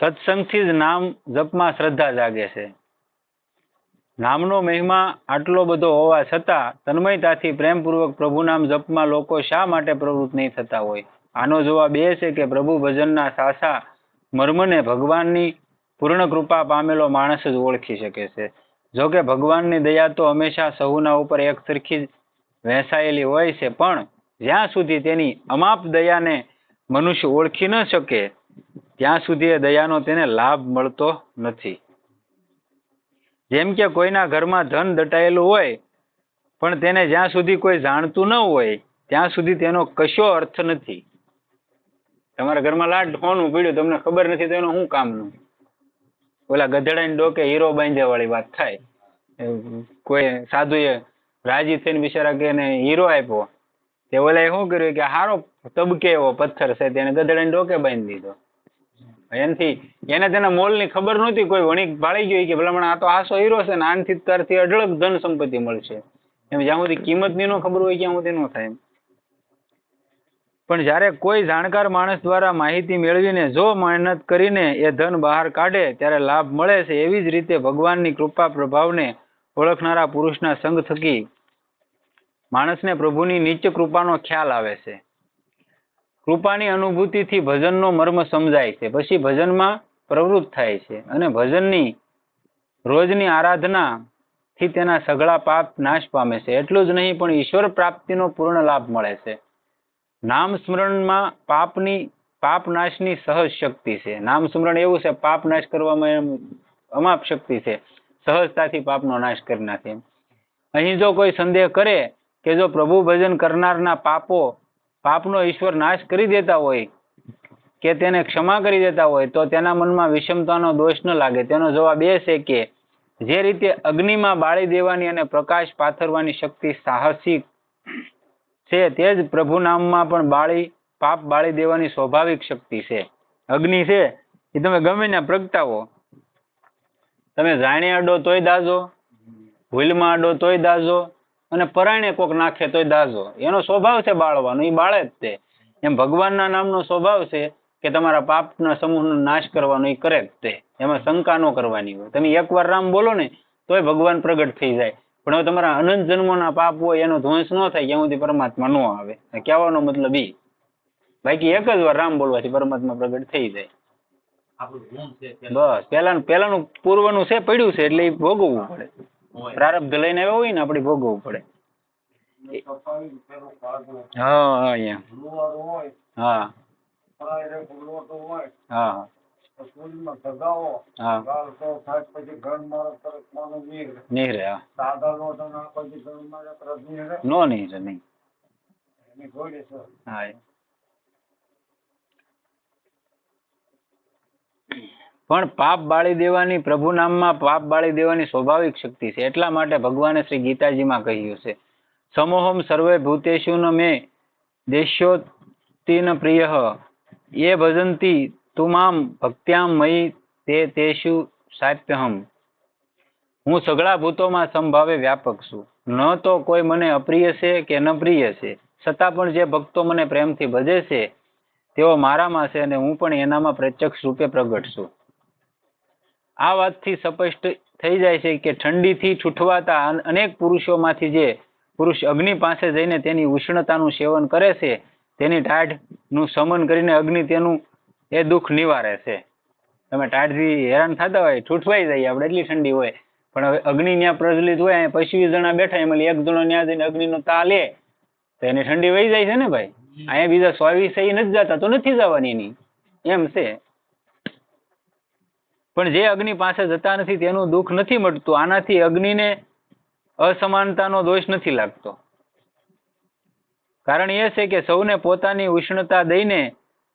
સત્સંગથી જ નામ જપમાં શ્રદ્ધા જાગે છે. નામનો મહિમા આટલો બધો હોવા છતાં તન્મયતાથી પ્રેમપૂર્વક પ્રભુ નામ જપમાં લોકો શા માટે પ્રવૃત્ત નહીં થતા હોય? આનો જવાબ એ છે કે પ્રભુ ભજનના સાસા મર્મને ભગવાનની પૂર્ણ કૃપા પામેલો માણસ જ ઓળખી શકે છે. જો કે ભગવાનની દયા તો હંમેશા સહુના ઉપર એક સરખી જ વહેંચાયેલી હોય છે, પણ જ્યાં સુધી તેની અમાપ દયાને મનુષ્ય ઓળખી ન શકે ત્યાં સુધી એ દયાનો તેને લાભ મળતો નથી. જેમ કે કોઈના ઘરમાં ધન દટાયેલું હોય પણ તેને જ્યાં સુધી કોઈ જાણતું ન હોય ત્યાં સુધી તેનો કશો અર્થ નથી. તમારા ઘરમાં લાડ હોનું પીડ્યું, તમને ખબર નથી તો એનું શું કામનું? ઓલા ગધેડાની ડોકે હીરો બાંધ્યા વાળી વાત થાય. કોઈ સાધુએ રાજી થઈને બિચારા કે એને હીરો આપ્યો, તે ઓલા શું કર્યું કે હારો તબકે એવો પથ્થર છે તેને ગધેડાની ડોકે બાંધી દીધો. એનાથી એને તેના મોલની ખબર નહોતી. કોઈ વણિક ભાળી ગયો કે ભલામણ આ તો આસો હીરો છે ને આનથી તારથી અઢળક ધન સંપત્તિ મળશે. એમ જ્યાં સુધી કિંમતની ન ખબર હોય ત્યાં સુધી ન થાય. પણ જ્યારે કોઈ જાણકાર માણસ દ્વારા માહિતી મેળવીને જો મહેનત કરીને એ ધન બહાર કાઢે ત્યારે લાભ મળે છે. એવી જ રીતે ભગવાનની કૃપા પ્રભાવને ઓળખનારા પુરુષના સંગ થકી માણસને પ્રભુની નિત્ય કૃપાનો ખ્યાલ આવે છે. કૃપાની અનુભૂતિથી ભજનનો મર્મ સમજાય છે. પછી ભજનમાં પ્રવૃત્ત થાય છે અને ભજનની રોજની આરાધનાથી તેના સઘળા પાપ નાશ પામે છે. એટલું જ નહીં પણ ઈશ્વર પ્રાપ્તિનો પૂર્ણ લાભ મળે છે. નામ સ્મરણમાં પાપ નાશની સહજ શક્તિ છે. નામ સ્મરણ એવું છે, પાપ નાશ કરવામાં અમાપ શક્તિ છે. સહજતાથી પાપનો નાશ કરી નાખે. અહીં જો કોઈ સંદેહ કરે કે જો પ્રભુ ભજન કરનારના પાપનો ઈશ્વર નાશ કરી દેતા હોય કે તેને ક્ષમા કરી દેતા હોય તો તેના મનમાં વિષમતાનો દોષ ન લાગે. તેનો જવાબ એ છે કે જે રીતે અગ્નિમાં બાળી દેવાની અને પ્રકાશ પાથરવાની શક્તિ સાહસિક છે, તે જ પ્રભુ નામમાં પણ પાપ બાળી દેવાની સ્વાભાવિક શક્તિ છે. અગ્નિ છે એ તમે ગમે ત્યાં પ્રગટાવો, તમે જાણે અડો તોય દાજો, ભૂલમાં અડો તોય દાજો અને પરાયણે કોક નાખે તોય દાજો. એનો સ્વભાવ છે બાળવાનો, એ બાળે જ તે. એમ ભગવાનના નામનો સ્વભાવ છે કે તમારા પાપના સમૂહનો નાશ કરવાનો, એ કરે જ તે. એમાં શંકા ન કરવાની હોય. તમે એકવાર રામ બોલો ને તોય ભગવાન પ્રગટ થઈ જાય. પણ હવે તમારા અનંત જન્મોના પાપ હોય એનો ધ્વંસ ન થાય ત્યાં સુધી પરમાત્મા ન આવે. કહેવાનો મતલબ ઈ. બાકી એક જ વાર રામ બોલવાથી પરમાત્મા પ્રગટ થઈ જાય. બસ પેલાનું પૂર્વનું છે પડ્યું છે એટલે એ ભોગવવું પડે. પ્રારબ્ધ લઈને આવ્યો હોય ને આપણે ભોગવવું પડે. હા હા હા નીહરે નો નીહરે નહીં. હા પણ પાપ બાળી દેવાની પ્રભુ નામમાં પાપ બાળી દેવાની સ્વાભાવિક શક્તિ છે. એટલા માટે ભગવાને શ્રી ગીતાજીમાં કહ્યું છે, સમોહમ સર્વે ભૂતેષુ ન મે દેશ્યોતિન પ્રિય એ ભજંતી તુમામ ભક્ત્યામ મયી તે તેષુ સાપ્યહમ. હું સઘળા ભૂતોમાં સમભાવે વ્યાપક છું. ન તો કોઈ મને અપ્રિય છે કે ન પ્રિય છે, છતાં પણ જે ભક્તો મને પ્રેમથી ભજે છે તેઓ મારામાં છે અને હું પણ એનામાં પ્રત્યક્ષ રૂપે પ્રગટ છું. આ વાતથી સ્પષ્ટ થઈ જાય છે કે ઠંડીથી ઠૂઠવાતા અનેક પુરુષોમાંથી જે પુરુષ અગ્નિ પાસે જઈને તેની ઉષ્ણતાનું સેવન કરે છે, તેની ટાઢનું શમન કરીને અગ્નિ તેનું એ દુઃખ નિવારે છે. તમે ટાઢથી હેરાન થતા હોય, ઠૂઠવાઈ જાય આપણે, એટલી ઠંડી હોય, પણ હવે અગ્નિ ત્યાં પ્રજ્વલિત હોય, 25 જણા બેઠા, એમાં એક જણો ત્યાં જઈને અગ્નિનો તા લે તો એની ઠંડી વહી જાય છે ને ભાઈ. અહીંયા બીજા 24 નથી જતા તો નથી જવાની એની, એમ છે. પણ જે અગ્નિ પાસે જતા નથી તેનું દુઃખ નથી મળતું. આનાથી અગ્નિને અસમાનતાનો દોષ નથી લાગતો. કારણ એ છે કે સૌને પોતાની ઉષ્ણતા દઈને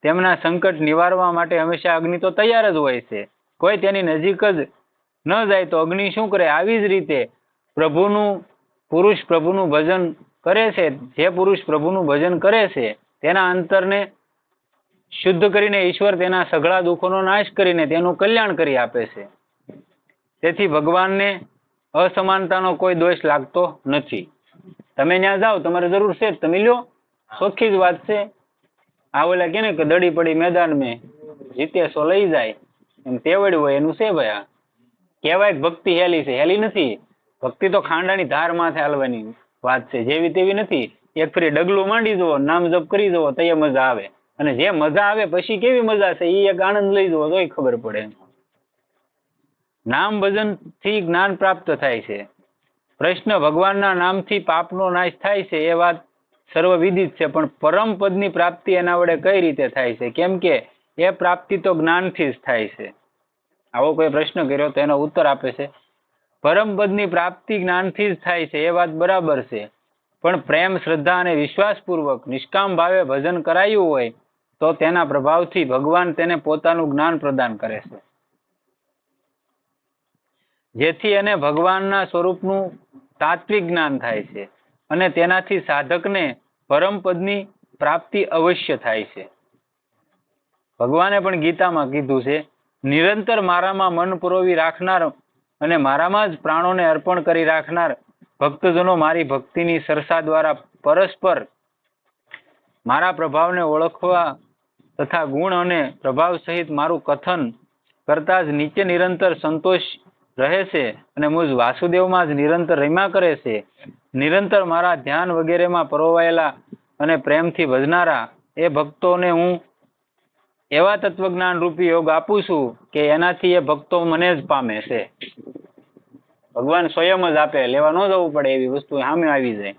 તેમના સંકટ નિવારવા માટે હંમેશા અગ્નિ તો તૈયાર જ હોય છે. કોઈ તેની નજીક જ ન જાય તો અગ્નિ શું કરે? આવી જ રીતે પુરુષ પ્રભુનું ભજન કરે છે. જે પુરુષ પ્રભુનું ભજન કરે છે તેના અંતરને શુદ્ધ કરીને ઈશ્વર તેના સઘળા દુઃખોનો નાશ કરીને તેનું કલ્યાણ કરી આપે છે. તેથી ભગવાનને અસમાનતાનો કોઈ દોષ લાગતો નથી. તમે ત્યાં જાઓ, તમારે જરૂર છે, તમે લ્યો, ચોખ્ખી જ વાત છે. આ ઓલા કે ને કે દડી પડી મેદાન મેં જીતે સો લઈ જાય. એમ તેવડ્યું હોય એનું છે ભાઈ. આ કહેવાય ભક્તિ હેલી છે, હેલી નથી. ભક્તિ તો ખાંડાની ધાર માથે હાલવાની વાત છે, જેવી તેવી નથી. એક ફરી ડગલું માંડી જુઓ, નામ જપ કરી જુઓ તો એ મજા આવે. અને જે મજા આવે પછી કેવી મજા છે એ એક આનંદ લઈ જુઓ તોય ખબર પડે. નામ ભજન થી જ્ઞાન પ્રાપ્ત થાય છે. પ્રશ્ન ભગવાનના નામથી પાપનો નાશ થાય છે એ વાત સર્વવિદિત છે, પણ પરમ પદની પ્રાપ્તિ એના વડે કઈ રીતે થાય છે? કેમ કે એ પ્રાપ્તિ તો જ્ઞાનથી જ થાય છે. આવો કોઈ પ્રશ્ન કર્યો તો એનો ઉત્તર આપે છે પરમ પદની પ્રાપ્તિ જ્ઞાનથી જ થાય છે. એ વાત બરાબર છે, પણ પ્રેમ, શ્રદ્ધા અને વિશ્વાસપૂર્વક નિષ્કામ ભાવે ભજન કરાયું હોય તો તેના પ્રભાવથી ભગવાન તેને પોતાનું જ્ઞાન પ્રદાન કરે છે, જેથી એને ભગવાનના સ્વરૂપનું તાત્વિક જ્ઞાન થાય છે અને તેનાથી સાધકને પરમપદની પ્રાપ્તિ અવશ્ય થાય છે. ભગવાને પણ ગીતામાં કીધું છે, નિરંતર મારામાં મન પરોવી રાખનાર અને મારામાં જ પ્રાણોને અર્પણ કરી રાખનાર ભક્તજનો મારી ભક્તિની સરસા દ્વારા પરસ્પર મારા પ્રભાવને ઓળખવા તથા ગુણ અને પ્રભાવ સહિત મારું કથન કરતા જ નીચે નિરંતર સંતોષ રહે છે અને મુજ વાસુદેવમાં જ નિરંતર રમ્યા કરે છે. નિરંતર મારા ધ્યાન વગેરેમાં પરોવાયેલા અને પ્રેમથી ભજનારા એ ભક્તોને હું એવા તત્વજ્ઞાન રૂપી યોગ આપું છું કે એનાથી એ ભક્તો મને જ પામે છે. ભગવાન સ્વયં જ આપે, લેવા ન જવું પડે, એવી વસ્તુ સામે આવી જાય.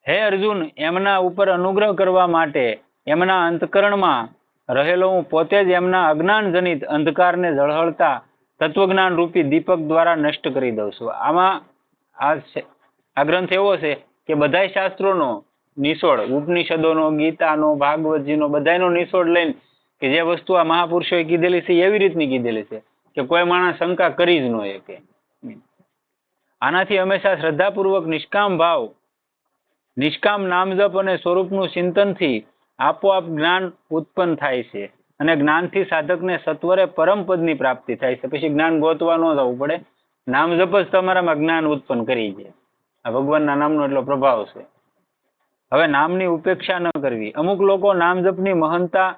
હે અર્જુન, એમના ઉપર અનુગ્રહ કરવા માટે એમના અંતકરણમાં રહેલો હું પોતે જ એમના અજ્ઞાનજનિત અંધકારને ઝળહળતા તત્વજ્ઞાન રૂપી દીપક દ્વારા નષ્ટ કરી દઉં છું. આમાં આ ગ્રંથ એવો છે કે બધા શાસ્ત્રોનો નિચોડ, ઉપનિષદોનો, ગીતાનો, ભાગવતજીનો, બધાનો નિચોડ લઈને કે જે વસ્તુ આ મહાપુરુષોએ કીધેલી છે એવી રીતની કીધેલી છે કે કોઈ માણસ શંકા કરી જ ન શકે. આનાથી હંમેશા શ્રદ્ધાપૂર્વક નિષ્કામ ભાવ, નિષ્કામ નામજપ અને સ્વરૂપનું ચિંતનથી આપોઆપ જ્ઞાન ઉત્પન્ન થાય છે અને જ્ઞાનથી સાધકને સત્વરે પરમ પદની પ્રાપ્તિ થાય છે. પછી જ્ઞાન ગોતવા ન જવું પડે, નામજપ જ તમારામાં જ્ઞાન ઉત્પન્ન કરી દે. આ ભગવાનના નામનો એટલો પ્રભાવ છે. હવે નામની ઉપેક્ષા ન કરવી. અમુક લોકો નામજપની મહાનતા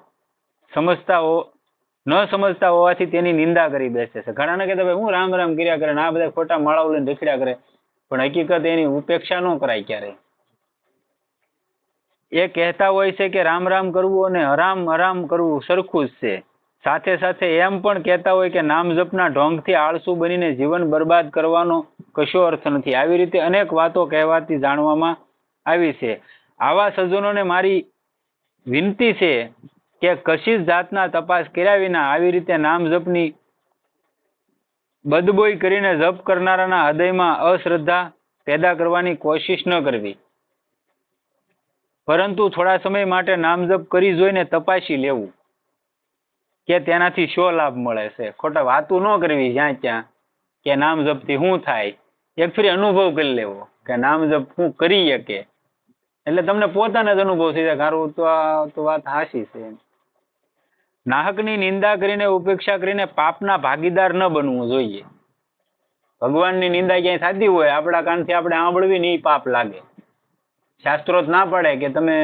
ન સમજતા હોવાથી તેની નિંદા કરી બેસે છે. ઘણાને કહેતા ભાઈ હું રામ રામ કર્યા કરે, આ બધા ખોટા માળાઓ લઈને રખડ્યા કરે, પણ હકીકત એની ઉપેક્ષા ન કરાય ક્યારેય. એ કહેતા હોય છે કે રામ રામ કરવું અને હરામ હરામ કરવું સરખું જ છે. સાથે સાથે એમ પણ કહેતા હોય કે નામ જપના ઢોંગથી આળસુ બનીને જીવન બરબાદ કરવાનો કશો અર્થ નથી. આવી રીતે અનેક વાતો કહેવાતી જાણવામાં આવી છે. આવા સજ્જનોને મારી વિનંતી છે કે કશી જ જાતના તપાસ કર્યા વિના આવી રીતે નામ જપની બદબોઈ કરીને જપ કરનારાના હૃદયમાં અશ્રદ્ધા પેદા કરવાની કોશિશ ન કરવી, પરંતુ થોડા સમય માટે નામજપ કરી જોઈને તપાસી લેવું કે તેનાથી શો લાભ મળે છે. ખોટા વાતો ન કરવી જ્યાં ત્યાં કે નામજપથી શું થાય. એક ફરી અનુભવ કરી લેવો કે નામજપ શું કરી શકે, એટલે તમને પોતાને જ અનુભવ થઈ જાય કારું તો આ તો વાત હાચી છે. નાહકની નિંદા કરીને, ઉપેક્ષા કરીને પાપના ભાગીદાર ન બનવું જોઈએ. ભગવાનની નિંદા ક્યાંય થતી હોય આપણા કાનથી આપણે સાંભળવી ને એ પાપ લાગે. શાસ્ત્રો જ ના પડે કે તમે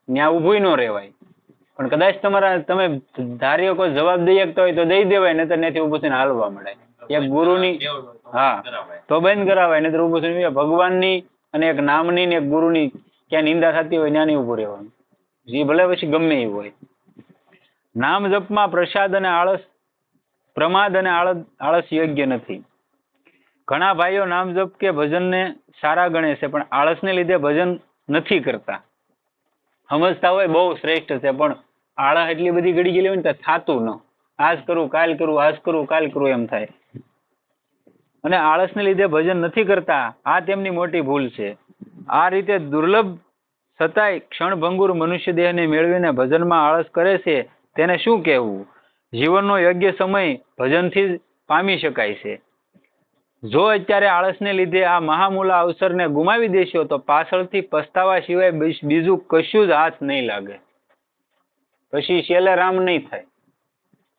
ન્યા ઊભું ન રહેવાય, પણ કદાચ તમે ધાર્યો કોઈ જવાબ દઈ શકતા હોય તો દઈ દેવાય, નહીતર ત્યાંથી ઊભું થઈને હાલવા મળે. એક ગુરુની તો બંધ કરાવાય, નહીતર ઊભું થઈને ભગવાનની અને એક નામની ને એક ગુરુની ક્યાં નિંદા થતી હોય ત્યાં નહીં ઊભું રહેવાનું, જે ભલે પછી ગમે એવું હોય. નામ જપમાં પ્રમાદ અને આળસ યોગ્ય નથી. ઘણા ભાઈઓ નામ જપ કે ભજનને સારા ગણે છે, પણ આળસને લીધે ભજન નથી કરતા. સમજતા હોય બહુ શ્રેષ્ઠ છે, પણ આળસ એટલી બધી ગળી ગયેલી હોય ને થાતું ન. આજ કરું કાલ કરું, આજ કરું કાલ કરું એમ થાય, અને આળસને લીધે ભજન નથી કરતા. આ તેમની મોટી ભૂલ છે. આ રીતે દુર્લભ છતાંય ક્ષણભંગુર મનુષ્ય દેહને મેળવીને ભજનમાં આળસ કરે છે તેને શું કહેવું? જીવનનો યોગ્ય સમય ભજનથી જ પામી શકાય છે. જો અત્યારે આળસને લીધે આ મહામૂલા અવસરને ગુમાવી દેશો તો પાછળથી પસ્તાવા સિવાય બીજું કશું જ હાથ નહીં લાગે. પછી છેલ્લે રામ નહીં થાય.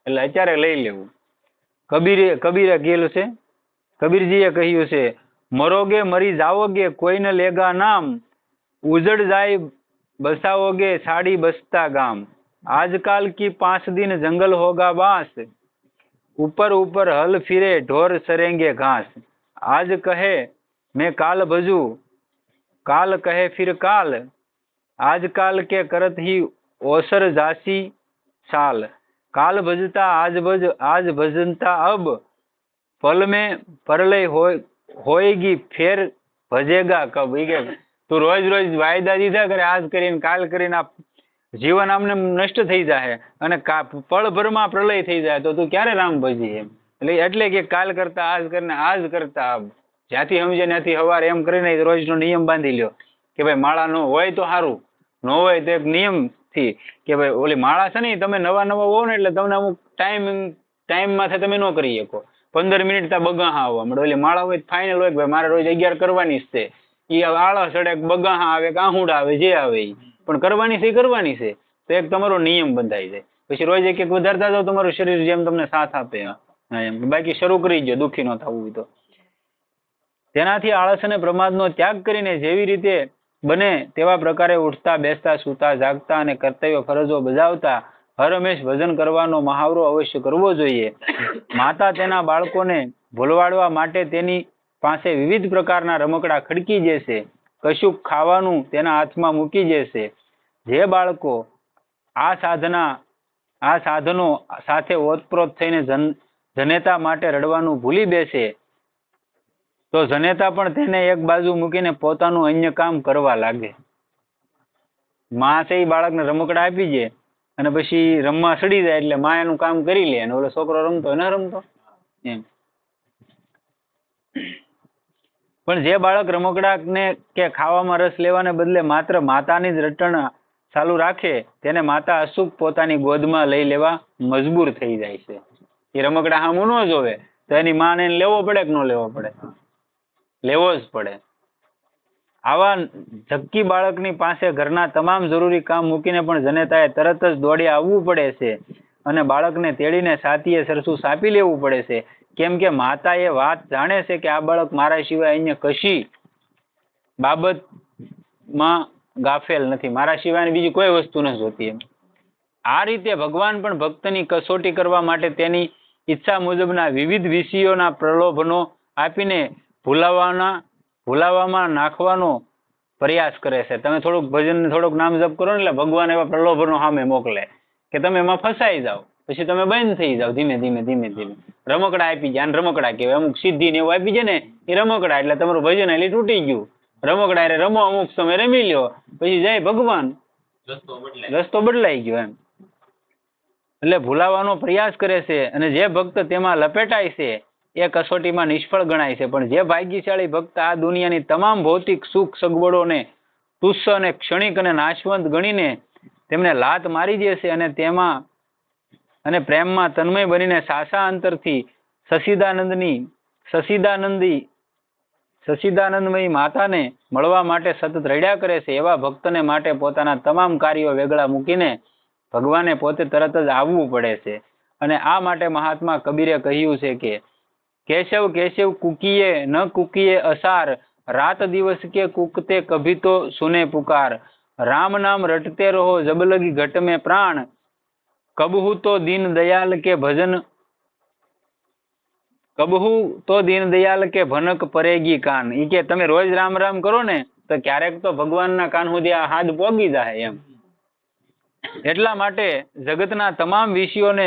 એટલે અત્યારે લઈ લેવું. કબીરે કહેલું છે, કબીરજીએ કહ્યું છે, મરોગે મરી જાઓગે કોઈ ન લેગા નામ, ઉજડ જાય બસાઓગે સાડી બસતા ગામ, આજકાલ કી 5 दिन जंगल होगा बांस, ऊपर ऊपर हल फिरे ढोर सरेंगे घास। आज कहे मैं काल भजू, काल कहे फिर काल, आजकाल के करत ही ओसर जासी साल। काल भजता आज भज, आज भजनता अब, पल में परलय होएगी फेर ભજેગા કબ। ઈ કે તું રોજ રોજ વાયદા દીધા કરે, આજ કરીને કાલ કરીને આ જીવન આમને નષ્ટ થઈ જાય અને પળભરમાં પ્રલય થઈ જાય, તો તું ક્યારે રામ ભજી એમ। એટલે કે કાલ કરતા આજ કરીને આજ કરતા આબ, જ્યાંથી સમજે ત્યાંથી હવાર એમ કરીને રોજનો નિયમ બાંધી લ્યો કે ભાઈ માળા ન હોય તો સારું, ન હોય તો એક નિયમ થી કે ભાઈ ઓલી માળા છે ને તમે નવા હોવ ને એટલે તમને અમુક ટાઈમ માથે તમે ન કરી શકો, 15 મિનિટ ત્યાં બગાહા આવવા મળે। ઓલી માળા હોય ફાઇનલ હોય કે ભાઈ મારે રોજ 11 કરવાની જ છે, એ આળા સડે બગાહા આવે કે આહુડા આવે જે આવે એ પણ કરવાની છે, કરવાની છે, તો એક તમારો નિયમ બંધાઈ જાય। પછી રોજ એક વધારતા જાવ તમારું શરીર જેમ તમને સાથ આપે એમ, બાકી શરૂ કરી દો દુઃખી ન થવું હોય તો। તેનાથી આળસ અને પ્રમાદનો ત્યાગ કરીને જેવી રીતે બને તેવા પ્રકારે ઉઠતા બેસતા સૂતા જાગતા અને કર્તવ્ય ફરજો બજાવતા હર હંમેશ ભજન કરવાનો મહાવરો અવશ્ય કરવો જોઈએ। માતા તેના બાળકોને ભૂલવાડવા માટે તેની પાસે વિવિધ પ્રકારના રમકડા ખડકી જશે, કશુંક ખાવાનું તેના હાથમાં મૂકી જશે। જે બાળકો આ સાધનો સાથે ઓતપ્રોત થઈને જનેતા માટે રડવાનું ભૂલી બેસે તો જનેતા પણ તેને એક બાજુ મૂકીને પોતાનું અન્ય કામ કરવા લાગે। માં છે એ બાળકને રમકડા આપી દે અને પછી રમવા સડી જાય એટલે માં એનું કામ કરી લે અને ઓલો છોકરો રમતો ન રમતો એમ। પણ જે બાળક રમકડાને કે ખાવામાં રસ લેવાને બદલે માત્ર માતાની જ રટણ ચાલુ રાખે તેને માતા અચૂક પોતાની ગોદમાં લઈ લેવા મજબૂર થઈ જાય છે। એ રમકડા સામું ન જોવે તો એની માને લેવો પડે કે ન લેવો પડે? લેવો જ પડે। આવા ઝક્કી બાળકની પાસે ઘરના તમામ જરૂરી કામ મૂકીને પણ જનેતાએ તરત જ દોડી આવવું પડે છે અને બાળકને તેડીને સાતીએ સરસું સાપી લેવું પડે છે, કેમ કે માતા એ વાત જાણે છે કે આ બાળક મારા સિવાય અન્ય કશી બાબતમાં ગાફેલ નથી, મારા સિવાયની બીજી કોઈ વસ્તુ ન જોતી એમ। આ રીતે ભગવાન પણ ભક્તની કસોટી કરવા માટે તેની ઈચ્છા મુજબના વિવિધ વિષયોના પ્રલોભનો આપીને ભૂલાવામાં નાખવાનો પ્રયાસ કરે છે। તમે થોડુંક ભજન થોડુંક નામ જપ કરો ને એટલે ભગવાન એવા પ્રલોભનો સામે મોકલે કે તમે એમાં ફસાઈ જાઓ, પછી તમે બંધ થઈ જાઓ ધીમે ધીમે। રમકડા આપી જાય, રમકડા કહેવાય, અમુક સિદ્ધિ ને એવું આપી જાય ને એ રમકડા, એટલે તમારું ભજન એટલે તૂટી ગયું। રમકડા એટલે રમો, અમુક સમય રમી લ્યો, પછી જય ભગવાન, રસ્તો બદલાઈ ગયો એમ। એટલે ભૂલાવાનો પ્રયાસ કરે છે અને જે ભક્ત તેમાં લપેટાય છે એ કસોટીમાં નિષ્ફળ ગણાય છે। પણ જે ભાગ્યશાળી ભક્ત આ દુનિયાની તમામ ભૌતિક સુખ સગવડોને તુચ્છ અને ક્ષણિક અને નાશવંત ગણીને તેમને લાત મારી દેશે અને તેમાં અને પ્રેમમાં તન્મય બનીને સાસા અંતરથી સચિદાનંદમયી માતાને મળવા માટે સતત રડ્યા કરે છે, એવા ભક્તને માટે પોતાના તમામ કાર્યો વેગળા મૂકીને ભગવાને પોતે તરત જ આવવું પડે છે। અને આ માટે મહાત્મા કબીરે કહ્યું છે કે કેશવ કેશવ કુકીએ ન કુકીએ અસાર, રાત દિવસ કે કુકતે કભી તો સુને પુકાર, રામ નામ રટતે રહો જબ લગી ઘટ में प्राण, कबहू तो दीन दयाल के भजन, कबहू तो दीन दयाल के भनक परेगी कान। ઈ કે તમે રોજ રામ રામ કરો ને તો ક્યારેક તો ભગવાનના કાન સુધી આ હાથ પોગી જાય એમ। એટલા માટે જગતના તમામ વિષયોને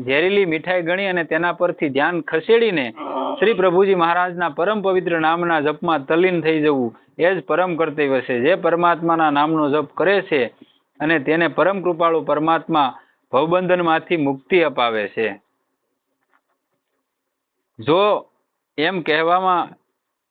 ઝેરીલી મીઠાઈ ગણી અને તેના પરથી ધ્યાન ખસેડીને શ્રી પ્રભુજી મહારાજના પરમ પવિત્ર નામના જપમાં તલ્લીન થઈ જવું એ જ પરમ કર્તવ્ય છે। જે પરમાત્માના નામનો જપ કરે છે અને તેને પરમ કૃપાળુ પરમાત્મા ભવબંધનમાંથી મુક્તિ અપાવે છે। જો એમ કહેવામાં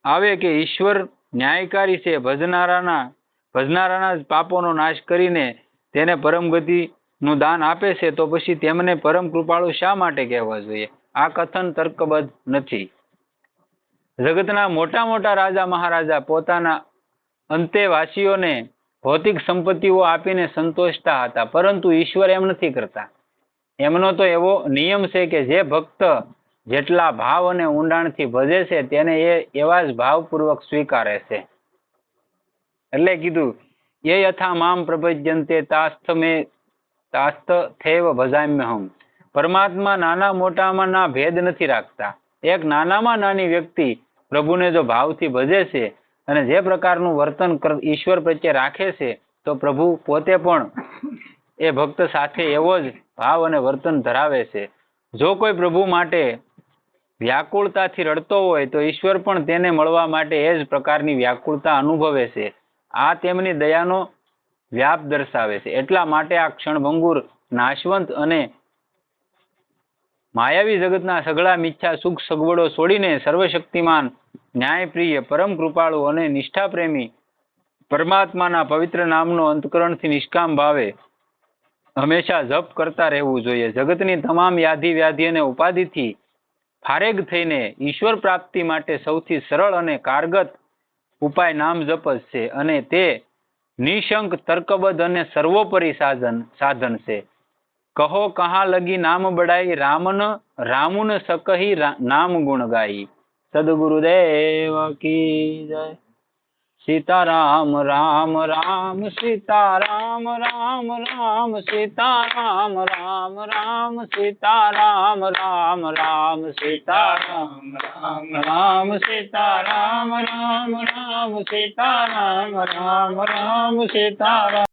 આવે કે ઈશ્વર ન્યાયકારી છે, ભજનારાના જ પાપોનો નાશ કરીને તેને પરમ ગતિનું દાન આપે છે, તો પછી તેમને પરમ કૃપાળુ શા માટે કહેવા જોઈએ? આ કથન તર્કબદ્ધ નથી। જગતના મોટા મોટા રાજા મહારાજા પોતાના અંતેવાસીઓને ભૌતિક સંપત્તિઓ આપીને સંતોષતા હતા, પરંતુ ઈશ્વર એમ નથી કરતા। એમનો તો એવો નિયમ છે કે જે ભક્ત જેટલા ભાવ અને ઊંડાણથી ભજે છે તેને એ એવા જ ભાવપૂર્વક સ્વીકારે છે। એટલે કીધું ये यथा माम प्रपद्यन्ते तास्थ थेव भजाम्यहम, પરમાત્મા નાના મોટામાં ના ભેદ નથી રાખતા. એક નાનામાં નાની વ્યક્તિ પ્રભુને જો ભાવથી ભજે છે અને જે પ્રકારનું વર્તન ઈશ્વર પ્રત્યે રાખે છે તો પ્રભુ પોતે પણ એ ભક્ત સાથે એવો જ ભાવ અને વર્તન ધરાવે છે. જો કોઈ પ્રભુ માટે વ્યાકુળતાથી રડતો હોય તો ઈશ્વર પણ તેને મળવા માટે એ જ પ્રકારની વ્યાકુળતા અનુભવે છે. આ તેમની દયાનો વ્યાપ દર્શાવે છે. એટલા માટે આ ક્ષણભંગુર, નાશવંત અને માયાવી જગતના સઘળા મિથ્યા સુખ સગવડો છોડીને સર્વશક્તિમાન, ન્યાયપ્રિય, પરમ કૃપાળુ અને નિષ્ઠાપ્રેમી પરમાત્માના પવિત્ર નામનો અંતકરણથી નિષ્કામ ભાવે હંમેશા જપ કરતા રહેવું જોઈએ. જગતની તમામ યાધિ વ્યાધિ અને ઉપાધિથી ફારેગ થઈને ઈશ્વર પ્રાપ્તિ માટે સૌથી સરળ અને કારગત ઉપાય નામ જપ જ છે અને તે નિશંક, તર્કબદ્ધ અને સર્વોપરી સાધન છે. કહો કહા લગી નામ બડાઈ, રામુન સકહી નામ ગુણ ગાઈ. સદગુરુદેવ કી જય. સીતારામ રામ રામ સીતારામ રામ રામ સીતારામ રામ રામ સીતારામ રામ રામ સીતારામ રામ રામ સીતારામ રામ રામ સીતારામ રામ રામ સીતારામ.